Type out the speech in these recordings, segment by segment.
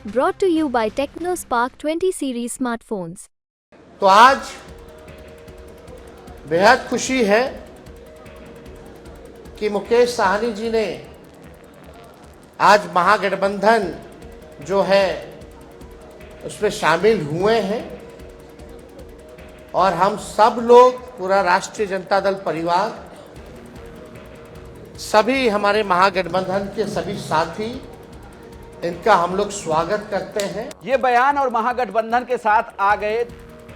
Brought to you by TechnoSpark 20 series smartphones. तो आज बेहद खुशी है कि मुकेश साहनी जी ने आज महागठबंधन जो है उसमें शामिल हुए हैं और हम सब लोग, पूरा राष्ट्रीय जनता दल परिवार, सभी हमारे महागठबंधन के सभी साथी, इनका हम लोग स्वागत करते हैं। ये बयान और महागठबंधन के साथ आ गए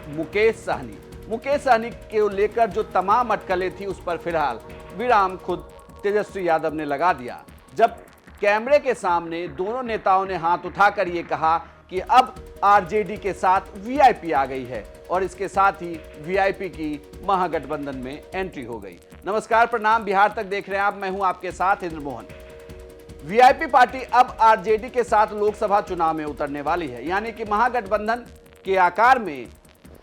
मुकेश सहनी के लेकर जो तमाम अटकलें थी उस पर फिलहाल विराम खुद तेजस्वी यादव ने लगा दिया, जब कैमरे के सामने दोनों नेताओं ने हाथ उठाकर ये कहा कि अब आरजेडी के साथ वीआईपी आ गई है और इसके साथ ही वीआईपी की महागठबंधन में एंट्री हो गई। नमस्कार, प्रणाम, बिहार तक देख रहे हैं आप, मैं हूं आपके साथ इंद्र मोहन। वीआईपी पार्टी अब आरजेडी के साथ लोकसभा चुनाव में उतरने वाली है, यानी कि महागठबंधन के आकार में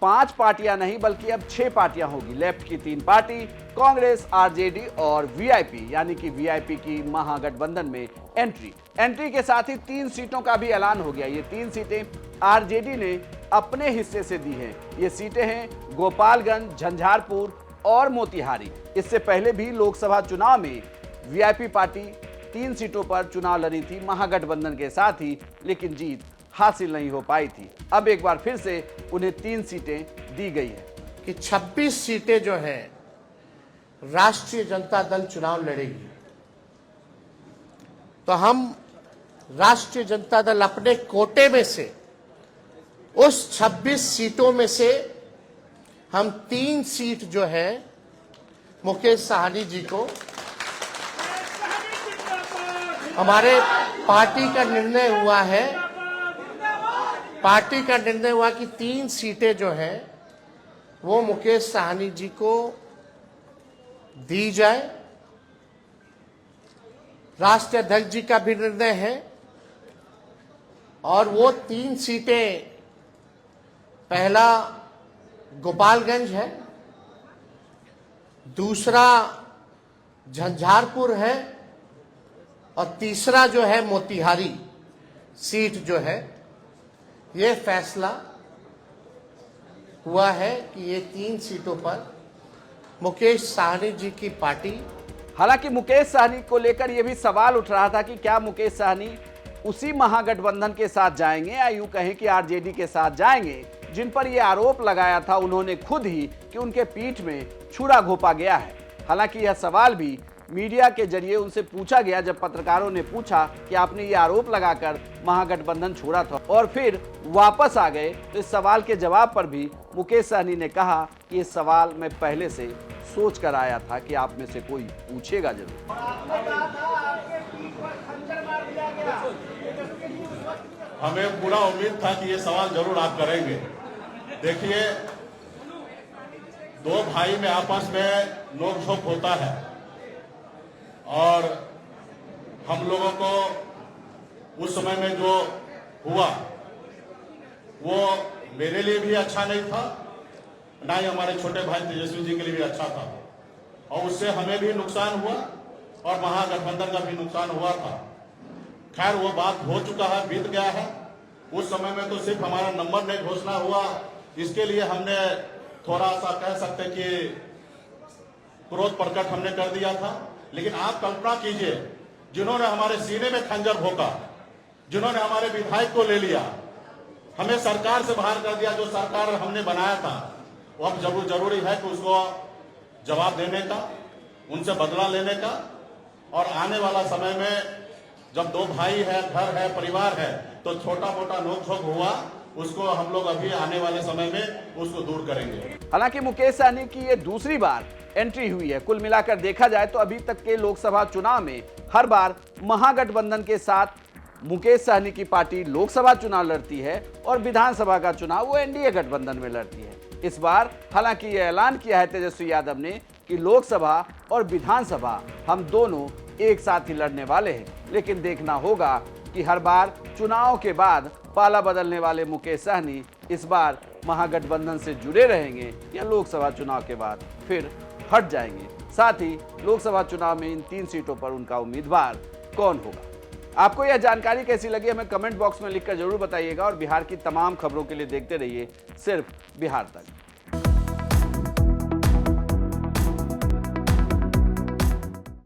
5 पार्टियां नहीं बल्कि अब 6 पार्टियां होगी। लेफ्ट की 3 पार्टी, कांग्रेस, आरजेडी और वीआईपी, यानी कि वीआईपी की महागठबंधन में एंट्री के साथ ही 3 सीटों का भी ऐलान हो गया। ये 3 सीटें आरजेडी ने अपने हिस्से से दी हैं। ये सीटें हैं गोपालगंज, झंझारपुर और मोतिहारी। इससे पहले भी लोकसभा चुनाव में वीआईपी पार्टी 3 सीटों पर चुनाव लड़ी थी महागठबंधन के साथ ही, लेकिन जीत हासिल नहीं हो पाई थी। अब एक बार फिर से उन्हें 3 सीटें दी गई है कि 26 सीटें जो है राष्ट्रीय जनता दल चुनाव लड़ेगी। तो हम राष्ट्रीय जनता दल अपने कोटे में से उस 26 सीटों में से हम 3 सीट जो है मुकेश साहनी जी को, हमारे पार्टी का निर्णय हुआ कि 3 सीटें जो है वो मुकेश साहनी जी को दी जाए। राष्ट्रीय अध्यक्ष जी का भी निर्णय है और वो 3 सीटें, पहला गोपालगंज है, दूसरा झंझारपुर है और तीसरा जो है मोतिहारी सीट जो है। ये फैसला हुआ है कि ये 3 सीटों पर मुकेश साहनी जी की पार्टी। हालांकि मुकेश सहनी को लेकर यह भी सवाल उठ रहा था कि क्या मुकेश सहनी उसी महागठबंधन के साथ जाएंगे या यूं कहें कि आरजेडी के साथ जाएंगे, जिन पर यह आरोप लगाया था उन्होंने खुद ही कि उनके पीठ में छुरा घोंपा गया है। हालांकि यह सवाल भी मीडिया के जरिए उनसे पूछा गया, जब पत्रकारों ने पूछा कि आपने ये आरोप लगाकर महागठबंधन छोड़ा था और फिर वापस आ गए, तो इस सवाल के जवाब पर भी मुकेश सहनी ने कहा कि ये सवाल मैं पहले से सोच कर आया था कि आप में से कोई पूछेगा जरूर। हमें पूरा उम्मीद था कि ये सवाल जरूर आप करेंगे। देखिए, 2 भाई में आपस में नोक-झोंक होता है और हम लोगों को उस समय में जो हुआ वो मेरे लिए भी अच्छा नहीं था, ना ही हमारे छोटे भाई तेजस्वी जी के लिए भी अच्छा था, और उससे हमें भी नुकसान हुआ और महागठबंधन का भी नुकसान हुआ था। खैर, वो बात हो चुका है, बीत गया है। उस समय में तो सिर्फ हमारा नंबर नहीं घोषणा हुआ, इसके लिए हमने थोड़ा सा कह सकते कि क्रोध प्रकट हमने कर दिया था। लेकिन आप कल्पना कीजिए, जिन्होंने हमारे सीने में खंजर भोंका, जिन्होंने हमारे विधायक को ले लिया, हमें सरकार से बाहर कर दिया, जो सरकार हमने बनाया था, वो अब जरूरी है कि उसको जवाब देने का, उनसे बदला लेने का। और आने वाला समय में जब 2 भाई है, घर है, परिवार है, तो छोटा मोटा नोक-झोंक हुआ, उसको हम लोग अभी आने वाले समय में उसको दूर करेंगे। हालांकि मुकेश सहनी की ये दूसरी बार एंट्री हुई है। कुल मिलाकर देखा जाए तो अभी तक के लोकसभा चुनाव में हर बार महागठबंधन के साथ मुकेश सहनी की पार्टी लोकसभा चुनाव लड़ती है और विधानसभा का चुनाव वो एनडीए गठबंधन में लड़ती है। इस बार हालांकि ये ऐलान किया है तेजस्वी यादव ने कि लोकसभा और विधानसभा हम दोनों एक साथ ही लड़ने वाले हैं, लेकिन देखना होगा कि हर बार चुनाव के बाद पाला बदलने वाले मुकेश सहनी इस बार महागठबंधन से जुड़े रहेंगे या लोकसभा चुनाव के बाद फिर हट जाएंगे। साथ ही लोकसभा चुनाव में इन 3 सीटों पर उनका उम्मीदवार कौन होगा। आपको यह जानकारी कैसी लगी हमें कमेंट बॉक्स में लिखकर जरूर बताइएगा और बिहार की तमाम खबरों के लिए देखते रहिए सिर्फ बिहार तक।